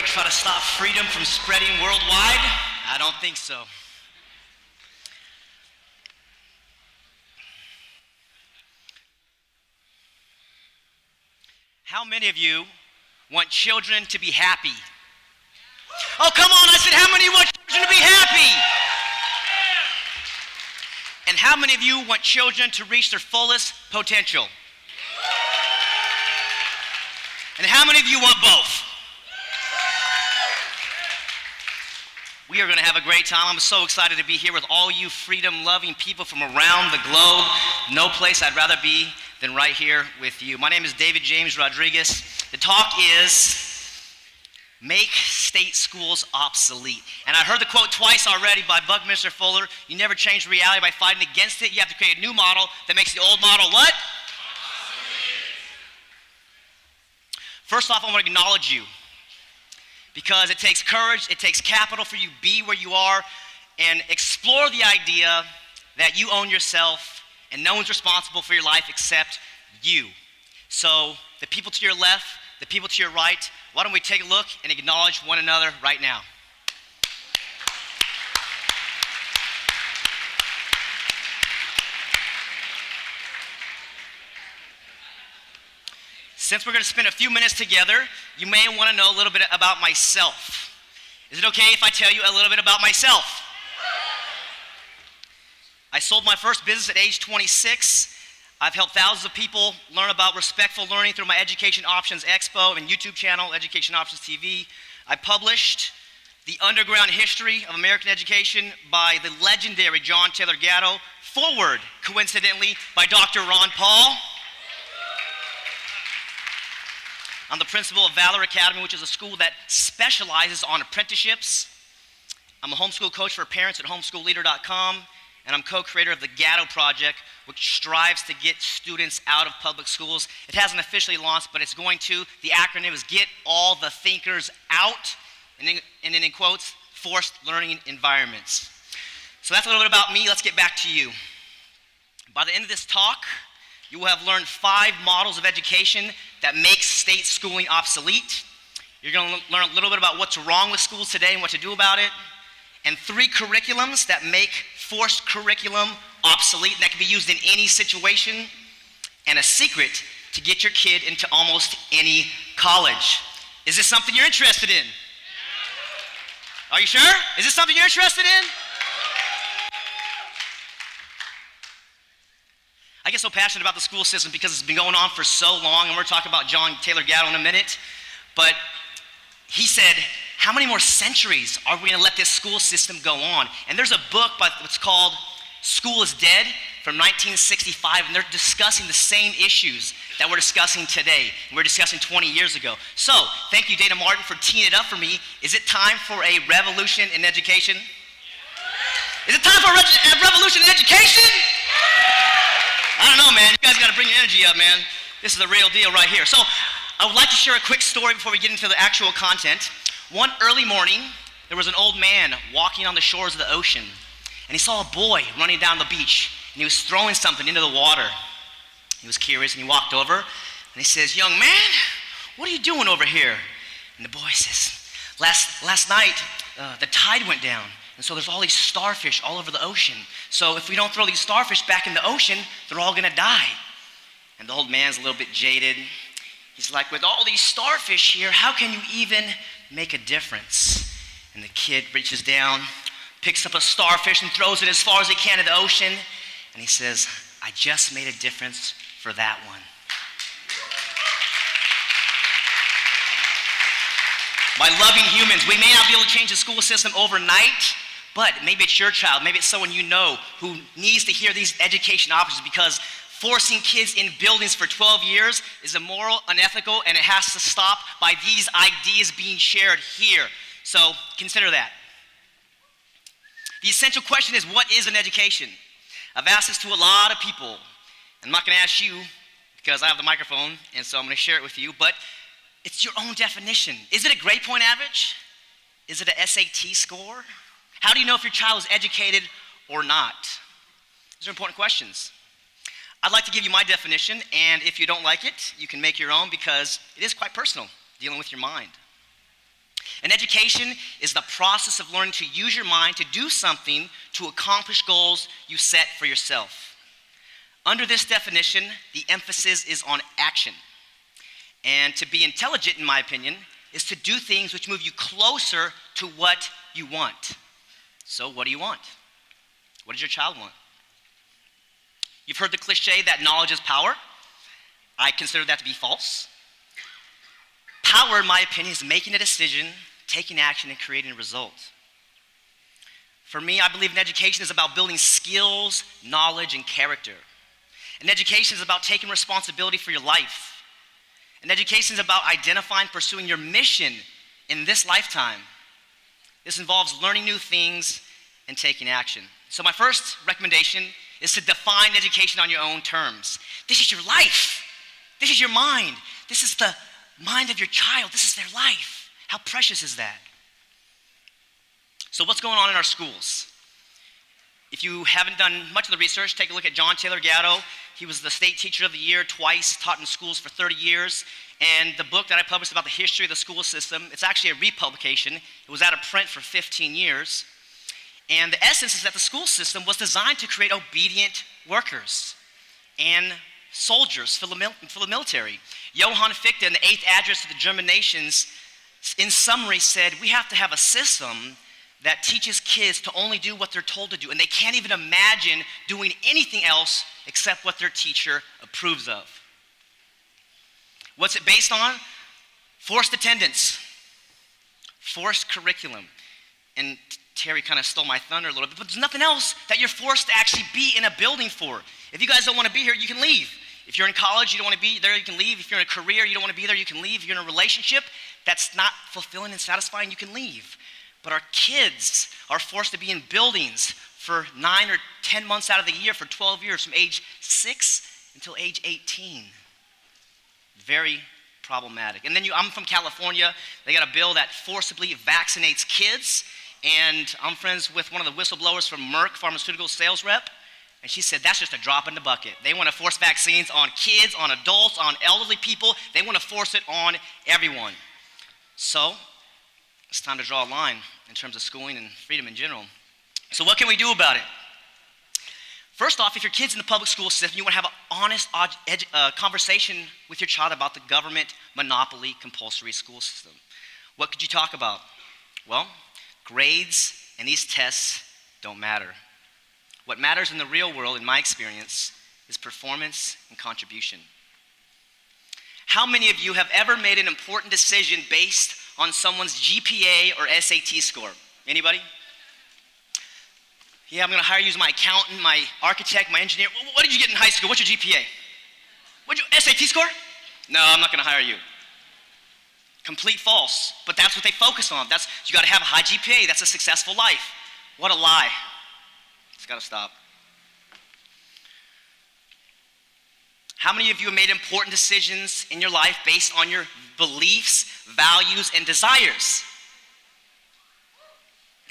try to stop freedom from spreading worldwide? I don't think so. How many of you want children to be happy? Oh, come on, I said, how many want children to be happy? And how many of you want children to reach their fullest potential? And how many of you want both? We are going to have a great time. I'm so excited to be here with all you freedom-loving people from around the globe. No place I'd rather be than right here with you. My name is David James Rodriguez. The talk is Make State Schools Obsolete. And I heard the quote twice already by Buckminster Fuller. You never change reality by fighting against it. You have to create a new model that makes the old model what? First off, I want to acknowledge you because it takes courage, it takes capital for you to be where you are and explore the idea that you own yourself and no one's responsible for your life except you. So the people to your left, the people to your right, why don't we take a look and acknowledge one another right now? Since we're going to spend a few minutes together, you may want to know a little bit about myself. Is it okay if I tell you a little bit about myself? I sold my first business at age 26. I've helped thousands of people learn about respectful learning through my Education Options Expo and YouTube channel, Education Options TV. I published The Underground History of American Education by the legendary John Taylor Gatto, forward, coincidentally, by Dr. Ron Paul. I'm the principal of Valor Academy, which is a school that specializes on apprenticeships. I'm a homeschool coach for parents at homeschoolleader.com, and I'm co-creator of the Gatto Project, which strives to get students out of public schools. It hasn't officially launched, but it's going to. The acronym is Get All the Thinkers Out, and then in quotes, forced learning environments. So that's a little bit about me. Let's get back to you. By the end of this talk, you will have learned 5 models of education that make state schooling obsolete. You're going to learn a little bit about what's wrong with schools today and what to do about it. And 3 curriculums that make forced curriculum obsolete and that can be used in any situation. And a secret to get your kid into almost any college. Is this something you're interested in? Are you sure? Is this something you're interested in? I get so passionate about the school system because it's been going on for so long, and we're talking about John Taylor Gatto in a minute, but he said, how many more centuries are we going to let this school system go on? And there's a book by what's called School is Dead from 1965, and they're discussing the same issues that we're discussing today, and we're discussing 20 years ago. So, thank you, Dana Martin, for teeing it up for me. Is it time for a revolution in education? Is it time for a revolution in education? I don't know, man. You guys got to bring your energy up, man. This is the real deal right here. So I would like to share a quick story before we get into the actual content. One early morning, there was an old man walking on the shores of the ocean, and he saw a boy running down the beach, and he was throwing something into the water. He was curious, and he walked over, and he says, "Young man, what are you doing over here?" And the boy says, last night, the tide went down. And so there's all these starfish all over the ocean. So if we don't throw these starfish back in the ocean, they're all gonna die. And the old man's a little bit jaded. He's like, with all these starfish here, how can you even make a difference? And the kid reaches down, picks up a starfish and throws it as far as he can in the ocean. And he says, I just made a difference for that one. By loving humans, we may not be able to change the school system overnight, but maybe it's your child, maybe it's someone you know who needs to hear these education options, because forcing kids in buildings for 12 years is immoral, unethical, and it has to stop by these ideas being shared here. So consider that. The essential question is, what is an education? I've asked this to a lot of people. I'm not going to ask you because I have the microphone, and so I'm going to share it with you, but it's your own definition. Is it a grade point average? Is it a SAT score? How do you know if your child is educated or not? These are important questions. I'd like to give you my definition, and if you don't like it, you can make your own, because it is quite personal, dealing with your mind. An education is the process of learning to use your mind to do something to accomplish goals you set for yourself. Under this definition, the emphasis is on action. And to be intelligent, in my opinion, is to do things which move you closer to what you want. So what do you want? What does your child want? You've heard the cliche that knowledge is power. I consider that to be false. Power, in my opinion, is making a decision, taking action, and creating a result. For me, I believe an education is about building skills, knowledge, and character. An education is about taking responsibility for your life. An education is about identifying, pursuing your mission in this lifetime. This involves learning new things and taking action. So my first recommendation is to define education on your own terms. This is your life. This is your mind. This is the mind of your child. This is their life. How precious is that? So what's going on in our schools? If you haven't done much of the research, take a look at John Taylor Gatto. He was the state teacher of the year twice, taught in schools for 30 years. And the book that I published about the history of the school system, it's actually a republication. It was out of print for 15 years. And the essence is that the school system was designed to create obedient workers and soldiers for the military. Johann Fichte, in the 8th address to the German nations, in summary said, we have to have a system that teaches kids to only do what they're told to do, and they can't even imagine doing anything else except what their teacher approves of. What's it based on? Forced attendance, forced curriculum. And Terry kind of stole my thunder a little bit, but there's nothing else that you're forced to actually be in a building for. If you guys don't want to be here, you can leave. If you're in college, you don't want to be there, you can leave. If you're in a career, you don't want to be there, you can leave. If you're in a relationship that's not fulfilling and satisfying, you can leave. But our kids are forced to be in buildings for 9 or 10 months out of the year for 12 years, from age 6 until age 18. Very problematic. And then I'm from California. They got a bill that forcibly vaccinates kids. And I'm friends with one of the whistleblowers from Merck, pharmaceutical sales rep. And she said, that's just a drop in the bucket. They want to force vaccines on kids, on adults, on elderly people. They want to force it on everyone. So it's time to draw a line in terms of schooling and freedom in general. So what can we do about it? First off, if your kid's in the public school system, you want to have an honest conversation with your child about the government monopoly compulsory school system. What could you talk about? Well, grades and these tests don't matter. What matters in the real world, in my experience, is performance and contribution. How many of you have ever made an important decision based on someone's GPA or SAT score? Anybody? Yeah, I'm going to hire you as my accountant, my architect, my engineer. What did you get in high school? What's your GPA? What's your SAT score? No, I'm not going to hire you. Complete false. But that's what they focus on. You got to have a high GPA. That's a successful life. What a lie. It's got to stop. How many of you have made important decisions in your life based on your beliefs, values, and desires?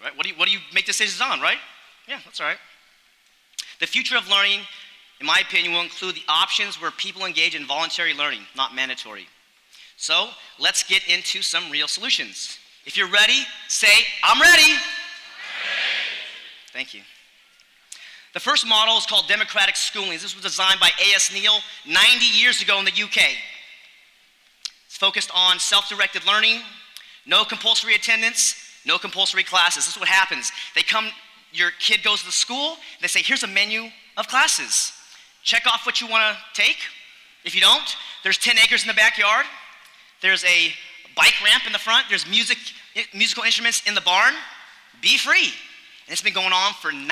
Right? What do you make decisions on, right? Yeah, that's all right. The future of learning, in my opinion, will include the options where people engage in voluntary learning, not mandatory. So let's get into some real solutions. If you're ready, say, I'm ready. Ready. Thank you. The first model is called democratic schooling. This was designed by A.S. Neal 90 years ago in the UK. It's focused on self-directed learning, no compulsory attendance, no compulsory classes. This is what happens. Your kid goes to the school, they say, here's a menu of classes. Check off what you want to take. If you don't, there's 10 acres in the backyard. There's a bike ramp in the front. There's musical instruments in the barn. Be free. And it's been going on for 90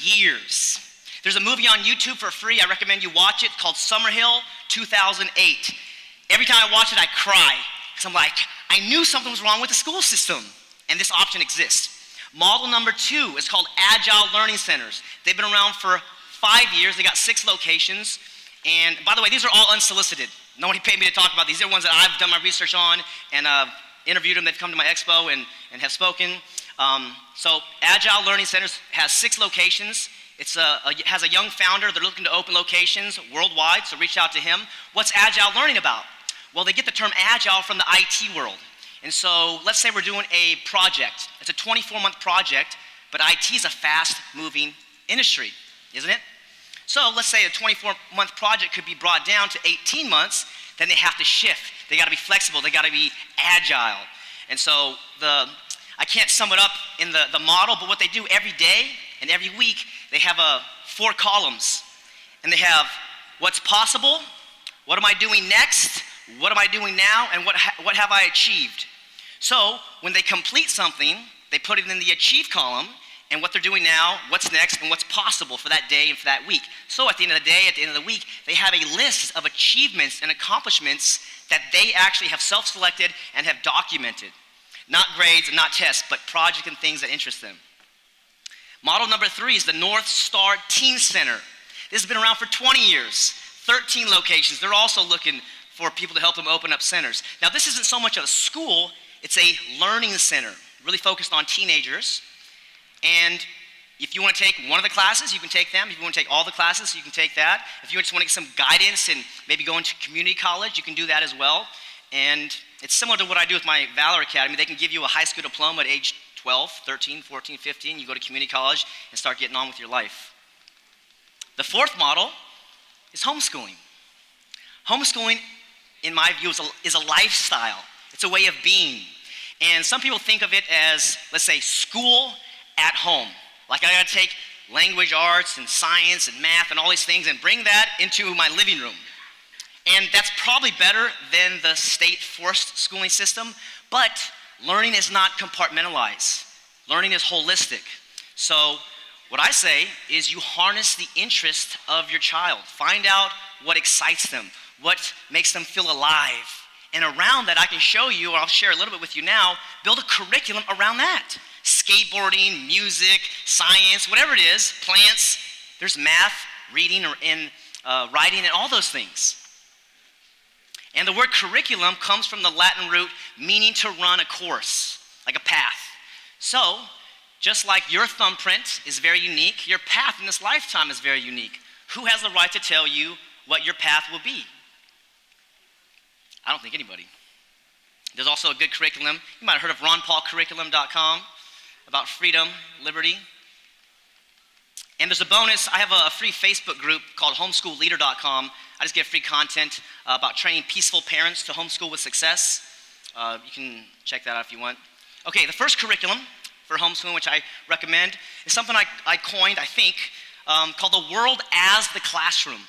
years. There's a movie on YouTube for free. I recommend you watch it called Summerhill 2008. Every time I watch it, I cry. Because I'm like, I knew something was wrong with the school system. And this option exists. Model number 2 is called Agile Learning Centers. They've been around for 5 years. They got 6 locations. And by the way, these are all unsolicited. Nobody paid me to talk about these. These are ones that I've done my research on and interviewed them. They've come to my expo and have spoken. So Agile Learning Centers has 6 locations. It has a young founder. They're looking to open locations worldwide, so reach out to him. What's Agile learning about? Well, they get the term Agile from the IT world. And so let's say we're doing a project. It's a 24-month project, but IT is a fast-moving industry, isn't it? So let's say a 24-month project could be brought down to 18 months, then they have to shift. They gotta be flexible, they gotta be agile. And so I can't sum it up in the model, but what they do every day and every week, they have 4 columns. And they have what's possible, what am I doing next, what am I doing now, and what have I achieved? So when they complete something, they put it in the achieve column, and what they're doing now, what's next, and what's possible for that day and for that week. So at the end of the day, at the end of the week, they have a list of achievements and accomplishments that they actually have self-selected and have documented. Not grades and not tests, but projects and things that interest them. Model number 3 is the North Star Teen Center. This has been around for 20 years, 13 locations. They're also looking for people to help them open up centers. Now, this isn't so much of a school, it's a learning center, really focused on teenagers. And if you want to take one of the classes, you can take them. If you want to take all the classes, you can take that. If you just want to get some guidance and maybe go into community college, you can do that as well. And it's similar to what I do with my Valor Academy. They can give you a high school diploma at age 12, 13, 14, 15. You go to community college and start getting on with your life. The 4th model is homeschooling. Homeschooling, in my view, is a lifestyle. It's a way of being. And some people think of it as, let's say, school at home. Like I gotta take language arts and science and math and all these things and bring that into my living room. And that's probably better than the state forced schooling system, but learning is not compartmentalized. Learning is holistic. So what I say is you harness the interest of your child. Find out what excites them, what makes them feel alive. And around that, I can show you, or I'll share a little bit with you now, build a curriculum around that. Skateboarding, music, science, whatever it is, plants, there's math, reading, and writing, and all those things. And the word curriculum comes from the Latin root meaning to run a course, like a path. So, just like your thumbprint is very unique, your path in this lifetime is very unique. Who has the right to tell you what your path will be? I don't think anybody. There's also a good curriculum. You might have heard of ronpaulcurriculum.com about freedom, liberty. And there's a bonus. I have a free Facebook group called homeschoolleader.com. I just get free content about training peaceful parents to homeschool with success. You can check that out if you want. Okay, the first curriculum for homeschooling, which I recommend, is something I coined, I think, called the world as the classroom,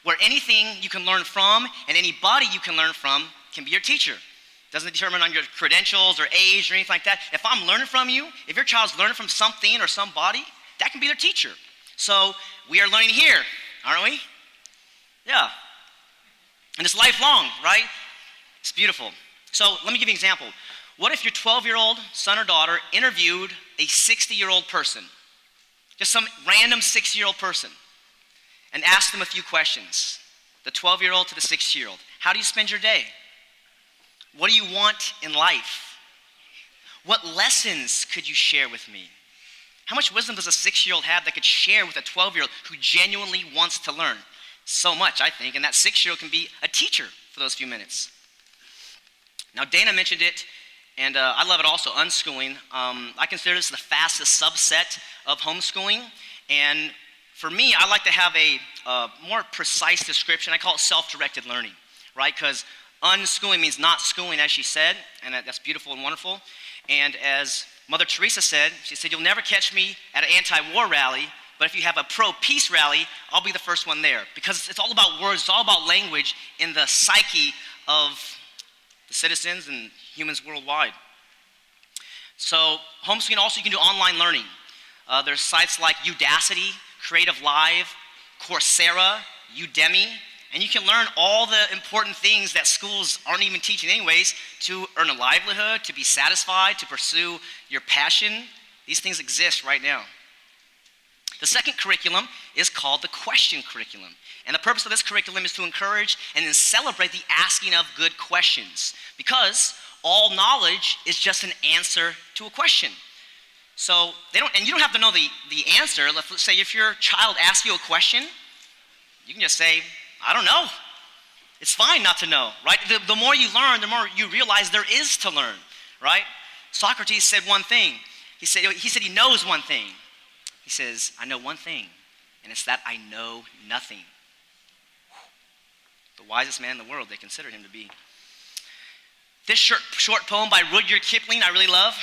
where anything you can learn from and anybody you can learn from can be your teacher. Doesn't determine on your credentials or age or anything like that. If I'm learning from you, if your child's learning from something or somebody, that can be their teacher. So we are learning here, aren't we? Yeah. And it's lifelong, right? It's beautiful. So let me give you an example. What if your 12-year-old son or daughter interviewed a 60-year-old person, just some random 60-year-old person, and asked them a few questions, the 12-year-old to the 60-year-old? How do you spend your day? What do you want in life? What lessons could you share with me? How much wisdom does a 6-year-old have that could share with a 12-year-old who genuinely wants to learn? So much, I think, and that 6-year-old can be a teacher for those few minutes. Now, Dana mentioned it, and I love it also, unschooling. I consider this the fastest subset of homeschooling, and for me, I like to have a more precise description. I call it self-directed learning, right? Because unschooling means not schooling, as she said, and that's beautiful and wonderful. And as Mother Teresa said, she said, you'll never catch me at an anti-war rally, but if you have a pro-peace rally, I'll be the first one there. Because it's all about words, it's all about language in the psyche of the citizens and humans worldwide. So homeschooling also, you can do online learning. There's sites like Udacity, Creative Live, Coursera, Udemy, and you can learn all the important things that schools aren't even teaching anyways to earn a livelihood, to be satisfied, to pursue your passion. These things exist right now. The second curriculum is called the question curriculum. And the purpose of this curriculum is to encourage and then celebrate the asking of good questions, because all knowledge is just an answer to a question. So you don't have to know the answer. Let's say if your child asks you a question, you can just say, I don't know. It's fine not to know, right? The more you learn, the more you realize there is to learn, right? Socrates said one thing. He said he knows one thing. He says, I know one thing, and it's that I know nothing. The wisest man in the world, they consider him to be. This short poem by Rudyard Kipling I really love.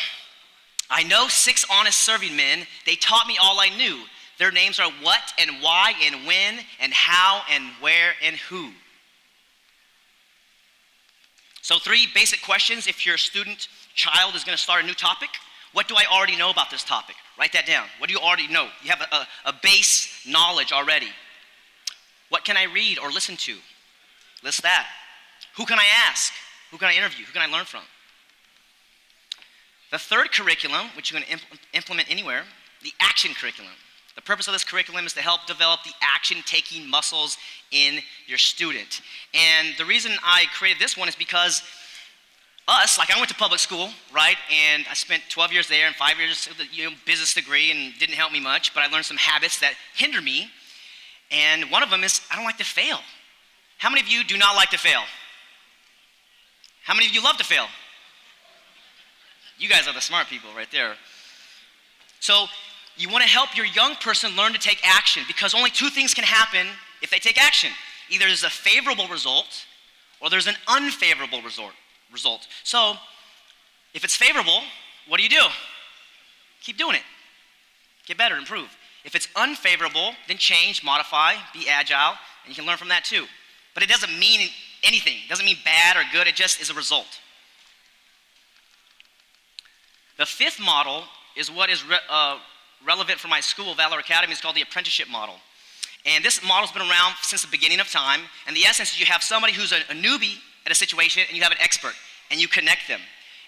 I know 6 honest serving men. They taught me all I knew. Their names are what and why and when and how and where and who. So 3 basic questions if your student child is going to start a new topic. What do I already know about this topic? Write that down. What do you already know? You have a base knowledge already. What can I read or listen to? List that. Who can I ask? Who can I interview? Who can I learn from? The 3rd curriculum, which you're going to implement anywhere, the action curriculum. The purpose of this curriculum is to help develop the action-taking muscles in your student. And the reason I created this one is because I went to public school, right? And I spent 12 years there and 5 years with a business degree, and it didn't help me much, but I learned some habits that hinder me. And one of them is I don't like to fail. How many of you do not like to fail? How many of you love to fail? You guys are the smart people right there. So you want to help your young person learn to take action, because only 2 things can happen if they take action. Either there's a favorable result or there's an unfavorable result. So if it's favorable, what do? Keep doing it. Get better, improve. If it's unfavorable, then change, modify, be agile, and you can learn from that too. But it doesn't mean anything. It doesn't mean bad or good. It just is a result. The 5th model is what is relevant for my school, Valor Academy. It's called the Apprenticeship Model. And this model's been around since the beginning of time. And the essence is you have somebody who's a newbie at a situation, and you have an expert, and you connect them.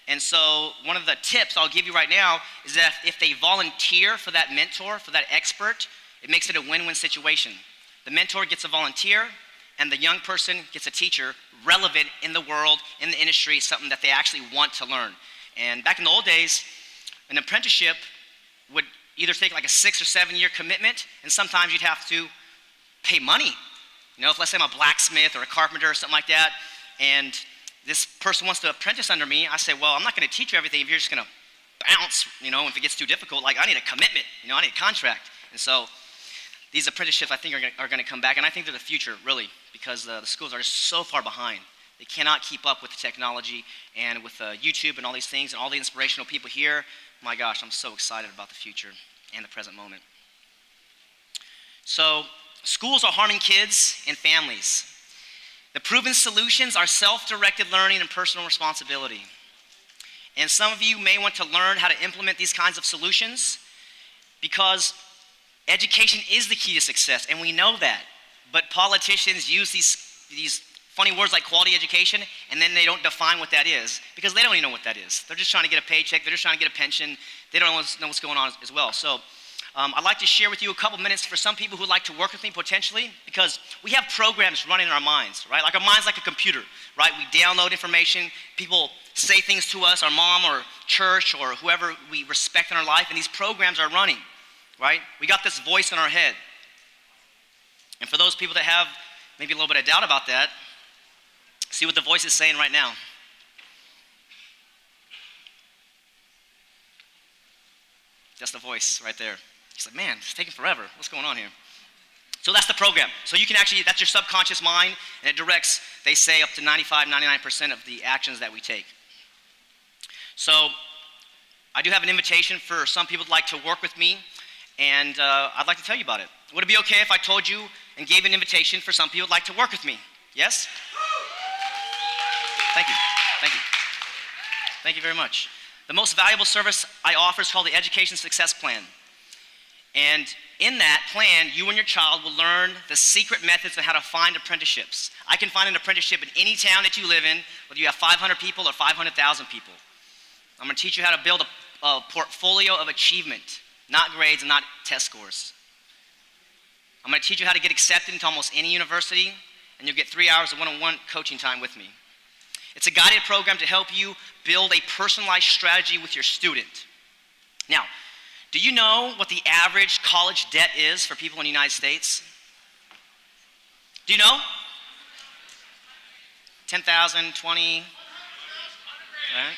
And so one of the tips I'll give you right now is that if they volunteer for that mentor, for that expert, it makes it a win-win situation. The mentor gets a volunteer, and the young person gets a teacher relevant in the world, in the industry, something that they actually want to learn. And back in the old days, an apprenticeship would either take like a 6 or 7 year commitment, and sometimes you'd have to pay money. If let's say I'm a blacksmith or a carpenter or something like that, and this person wants to apprentice under me, I say, well, I'm not going to teach you everything if you're just going to bounce, if it gets too difficult. Like, I need a commitment, I need a contract. And so these apprenticeships, I think, are going to come back, and I think they're the future, really, because the schools are just so far behind. They cannot keep up with the technology and with YouTube and all these things and all the inspirational people here. My gosh, I'm so excited about the future and the present moment. So schools are harming kids and families. The proven solutions are self-directed learning and personal responsibility. And some of you may want to learn how to implement these kinds of solutions, because education is the key to success, and we know that. But politicians use these funny words like quality education, and then they don't define what that is, because they don't even know what that is. They're just trying to get a paycheck. They're just trying to get a pension. They don't know what's going on as well. So I'd like to share with you a couple minutes for some people who'd like to work with me potentially, because we have programs running in our minds, right? Like our mind's like a computer, right? We download information. People say things to us, our mom or church or whoever we respect in our life, and these programs are running, right? We got this voice in our head. And for those people that have maybe a little bit of doubt about that, see what the voice is saying right now. That's the voice right there. He's like, man, it's taking forever. What's going on here? So that's the program. So you can actually, that's your subconscious mind, and it directs, they say, up to 95, 99% of the actions that we take. So I do have an invitation for some people who'd like to work with me, and I'd like to tell you about it. Would it be okay if I told you and gave an invitation for some people who'd like to work with me? Yes? Thank you. Thank you. Thank you very much. The most valuable service I offer is called the Education Success Plan. And in that plan, you and your child will learn the secret methods of how to find apprenticeships. I can find an apprenticeship in any town that you live in, whether you have 500 people or 500,000 people. I'm going to teach you how to build a portfolio of achievement, not grades and not test scores. I'm going to teach you how to get accepted into almost any university, and you'll get 3 hours of one-on-one coaching time with me. It's a guided program to help you build a personalized strategy with your student. Now, do you know what the average college debt is for people in the United States? Do you know? 10,000, 20, right?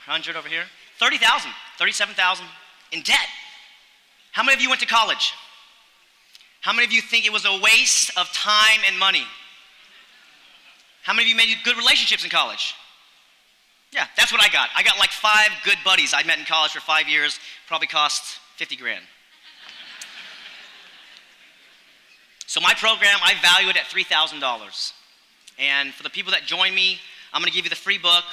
100 over here. 30,000, 37,000 in debt. How many of you went to college? How many of you think it was a waste of time and money? How many of you made good relationships in college? Yeah, that's what I got. I got like 5 good buddies I met in college for 5 years. Probably cost 50 grand. So my program, I value it at $3,000. And for the people that join me, I'm going to give you the free book,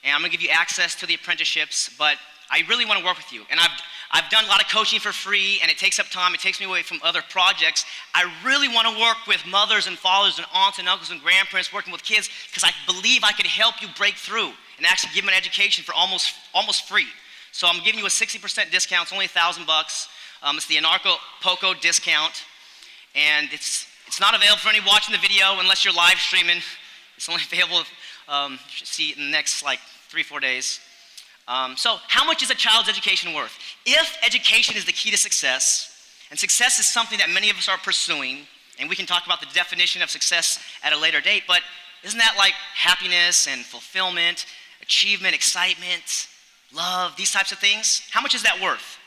and I'm going to give you access to the apprenticeships, but I really want to work with you. And I've done a lot of coaching for free, and it takes up time. It takes me away from other projects. I really want to work with mothers and fathers and aunts and uncles and grandparents, working with kids, because I believe I can help you break through and actually give them an education for almost free. So I'm giving you a 60% discount. It's only $1,000. It's the Anarchapulco discount, and it's not available for any watching the video unless you're live streaming. It's only available, you should see it in the next like 3-4 days. So how much is a child's education worth? If education is the key to success, and success is something that many of us are pursuing, and we can talk about the definition of success at a later date, but isn't that like happiness and fulfillment, achievement, excitement, love, these types of things? How much is that worth?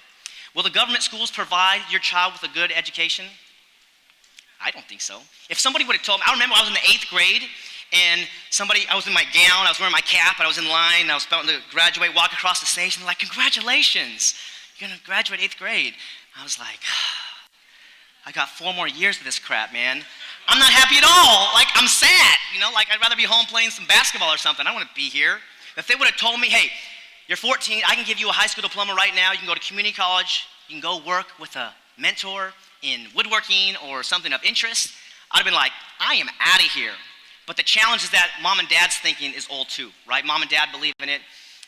Will the government schools provide your child with a good education? I don't think so. If somebody would have told me, I remember I was in the 8th grade, and I was in my gown, I was wearing my cap, and I was in line, and I was about to graduate, walk across the stage, and they're like, congratulations, you're gonna graduate 8th grade. I was like, I got 4 more years of this crap, man. I'm not happy at all. Like, I'm sad, like I'd rather be home playing some basketball or something. I don't want to be here. If they would have told me, hey, you're 14, I can give you a high school diploma right now, you can go to community college, you can go work with a mentor in woodworking or something of interest, I'd have been like, I am out of here. But the challenge is that mom and dad's thinking is old too, right? Mom and dad believe in it.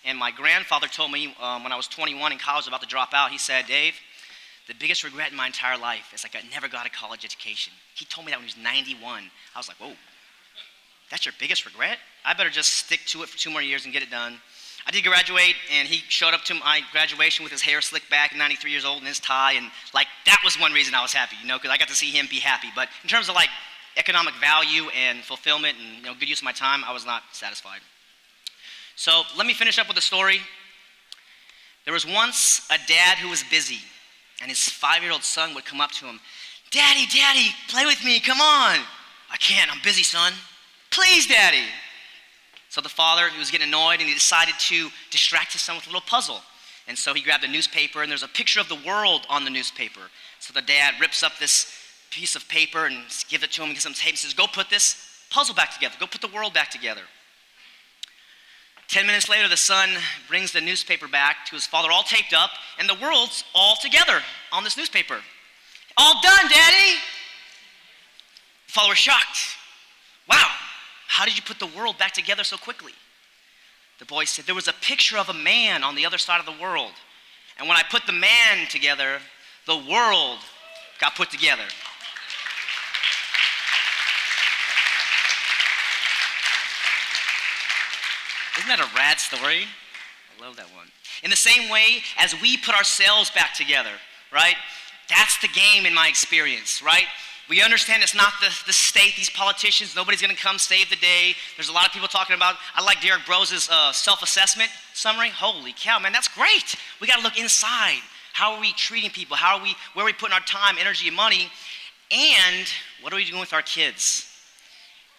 And my grandfather told me when I was 21 in college, about to drop out, he said, Dave, the biggest regret in my entire life is like I never got a college education. He told me that when he was 91. I was like, whoa, that's your biggest regret? I better just stick to it for 2 more years and get it done. I did graduate, and he showed up to my graduation with his hair slicked back, 93 years old, and his tie, and like that was one reason I was happy, because I got to see him be happy. But in terms of like economic value and fulfillment and good use of my time, I was not satisfied. So let me finish up with a story. There was once a dad who was busy, and his 5-year-old son would come up to him, Daddy, play with me, come on. I can't, I'm busy, son. Please, Daddy. So the father, he was getting annoyed, and he decided to distract his son with a little puzzle. And so he grabbed a newspaper, and there's a picture of the world on the newspaper. So the dad rips up this piece of paper and gives it to him, and gives him tape, and says, go put this puzzle back together. Go put the world back together. 10 minutes later, the son brings the newspaper back to his father, all taped up, and the world's all together on this newspaper. All done, Daddy! The father was shocked. Wow. How did you put the world back together so quickly? The boy said, there was a picture of a man on the other side of the world. And when I put the man together, the world got put together. Isn't that a rad story? I love that one. In the same way as we put ourselves back together, right? That's the game in my experience, right? We understand it's not the state, these politicians, nobody's gonna come save the day. There's a lot of people talking about, I like Derek Brose's self-assessment summary. Holy cow, man, that's great. We gotta look inside. How are we treating people? Where are we putting our time, energy, and money? And what are we doing with our kids?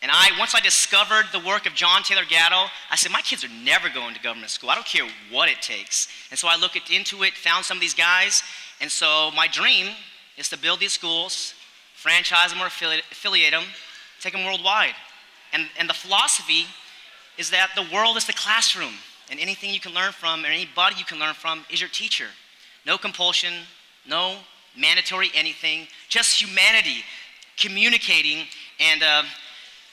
And once I discovered the work of John Taylor Gatto, I said, my kids are never going to government school. I don't care what it takes. And so I looked into it, found some of these guys, and so my dream is to build these schools, franchise them or affiliate them, take them worldwide. And the philosophy is that the world is the classroom, and anything you can learn from, or anybody you can learn from, is your teacher. No compulsion, no mandatory anything, just humanity communicating. And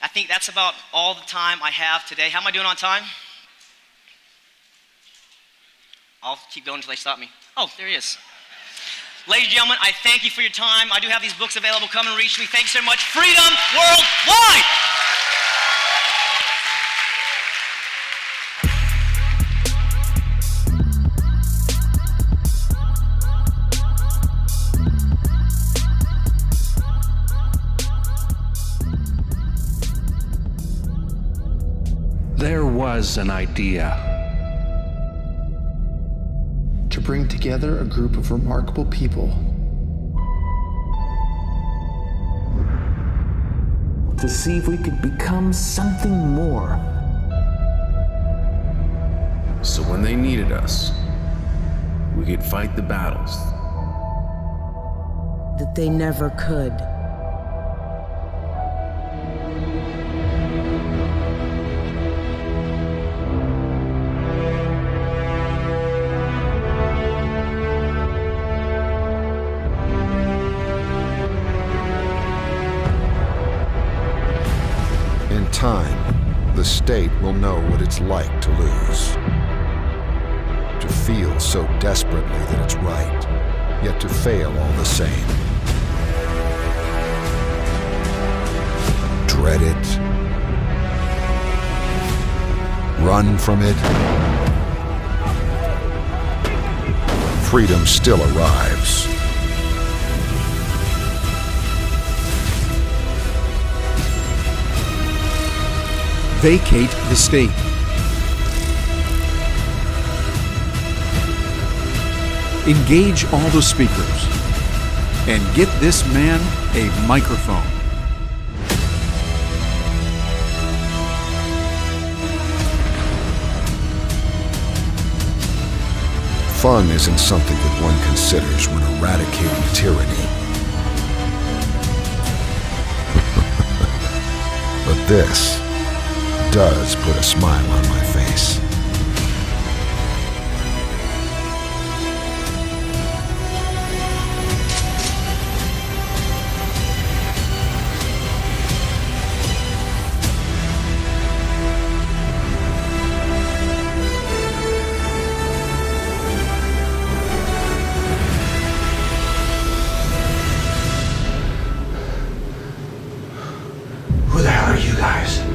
I think that's about all the time I have today. How am I doing on time? I'll keep going until they stop me. Oh, there he is. Ladies and gentlemen, I thank you for your time. I do have these books available. Come and reach me. Thanks so much. Freedom worldwide! There was an idea. to bring together a group of remarkable people. To see if we could become something more. So when they needed us, we could fight the battles that they never could. In time, the state will know what it's like to lose. To feel so desperately that it's right, yet to fail all the same. Dread it. Run from it. Freedom still arrives. Vacate the state. Engage all the speakers and get this man a microphone. Fun isn't something that one considers when eradicating tyranny. But this does put a smile on my face. Who the hell are you guys?